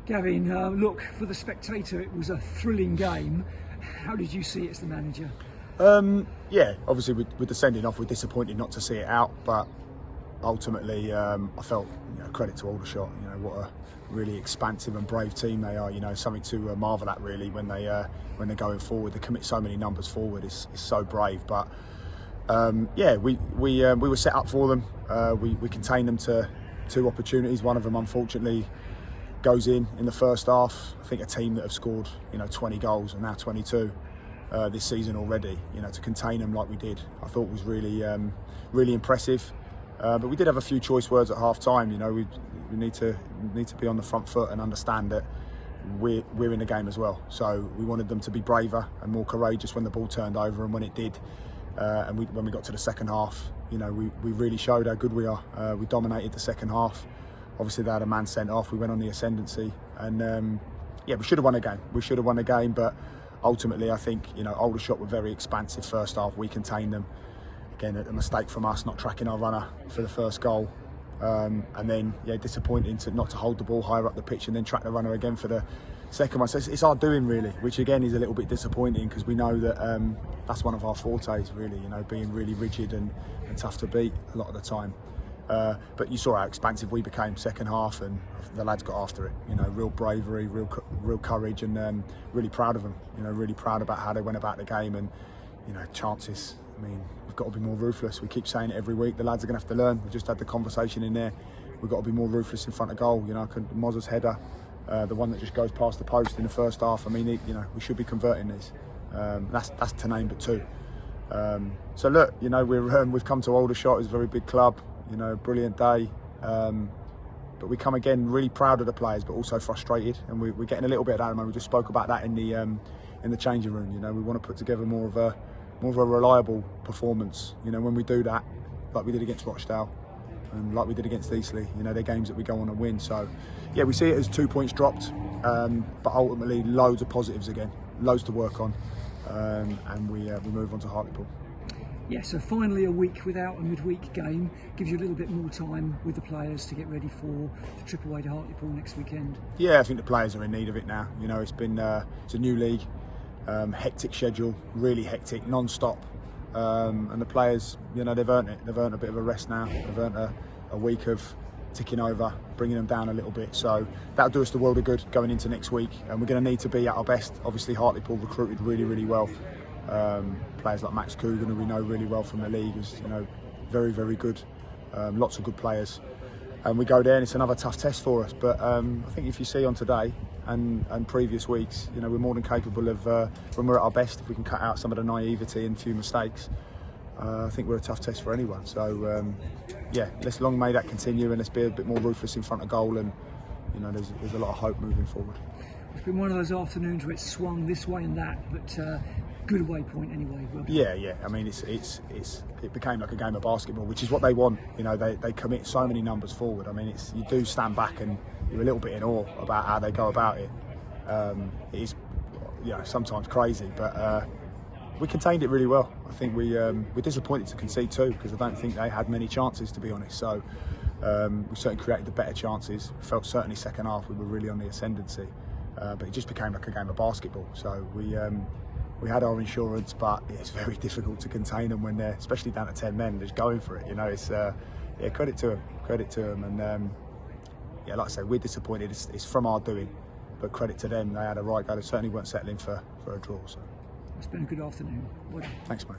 Gavin, look, for the spectator, it was a thrilling game. How did you see it as the manager? Yeah, obviously with the sending off, we're disappointed not to see it out, but ultimately I felt, credit to Aldershot. What a really expansive and brave team they are. Something to marvel at really when they're going forward. They commit so many numbers forward. It's so brave. But yeah, we were set up for them. We contained them to 2 opportunities. One of them, unfortunately, goes in the first half. I think a team that have scored 20 goals and now 22 this season already, to contain them like we did, I thought was really impressive. But we did have a few choice words at half time. We need to be on the front foot and understand that we're in the game as well. So we wanted them to be braver and more courageous when the ball turned over, and when it did, and when we got to the second half, we really showed how good we are. We dominated the second half. Obviously they had a man sent off. We went on the ascendancy, and yeah, we should have won a game. We should have won a game, but ultimately I think Aldershot were very expansive first half. We contained them. Again, a mistake from us not tracking our runner for the first goal, and then disappointing not to hold the ball higher up the pitch and then track the runner again for the second one. So it's our doing really, which again is a little bit disappointing, because we know that that's one of our fortes really, being really rigid and tough to beat a lot of the time. But you saw how expansive we became second half, and the lads got after it. Real bravery, real courage, and really proud of them. Really proud about how they went about the game, and chances. I mean, we've got to be more ruthless. We keep saying it every week. The lads are going to have to learn. We just had the conversation in there. We've got to be more ruthless in front of goal. Mozza's header, the one that just goes past the post in the first half. I mean, we should be converting these. That's to name but 2. So look, we've come to Aldershot. It's a very big club. Brilliant day. But we come again really proud of the players, but also frustrated, and we're getting a little bit of that. I mean, we just spoke about that in the changing room. We want to put together more of a reliable performance. When we do that, like we did against Rochdale and like we did against Eastleigh, they're games that we go on and win. So yeah, we see it as 2 points dropped, but ultimately loads of positives again, loads to work on, and we move on to Hartlepool. Yeah, so finally a week without a midweek game gives you a little bit more time with the players to get ready for the trip away to Hartlepool next weekend. Yeah, I think the players are in need of it now. It's been it's a new league, hectic schedule, really hectic, non-stop, and the players, they've earned it. They've earned a bit of a rest now. They've earned a week of ticking over, bringing them down a little bit. So that'll do us the world of good going into next week, and we're going to need to be at our best. Obviously, Hartlepool recruited really well. Players like Max Coogan, who we know really well from the league, is very good. Lots of good players, and we go there and it's another tough test for us. But I think if you see on today and previous weeks, we're more than capable of, when we're at our best, if we can cut out some of the naivety and a few mistakes, I think we're a tough test for anyone. So yeah, let's long may that continue, and let's be a bit more ruthless in front of goal, and there's a lot of hope moving forward. It's been one of those afternoons where it's swung this way and that, but good away point anyway. Well, yeah. I mean, it became like a game of basketball, which is what they want. They commit so many numbers forward. I mean, you do stand back and you're a little bit in awe about how they go about it. It is, sometimes crazy, but we contained it really well. I think we're disappointed to concede 2, because I don't think they had many chances, to be honest. So we certainly created the better chances. Felt certainly second half we were really on the ascendancy, but it just became like a game of basketball. So we had our insurance, but it's very difficult to contain them when they're, especially down to 10 men, just going for it. It's credit to them, and yeah, like I say, we're disappointed. It's from our doing, but credit to them. They had a right go. They certainly weren't settling for a draw. So it's been a good afternoon. Well done. Thanks, mate.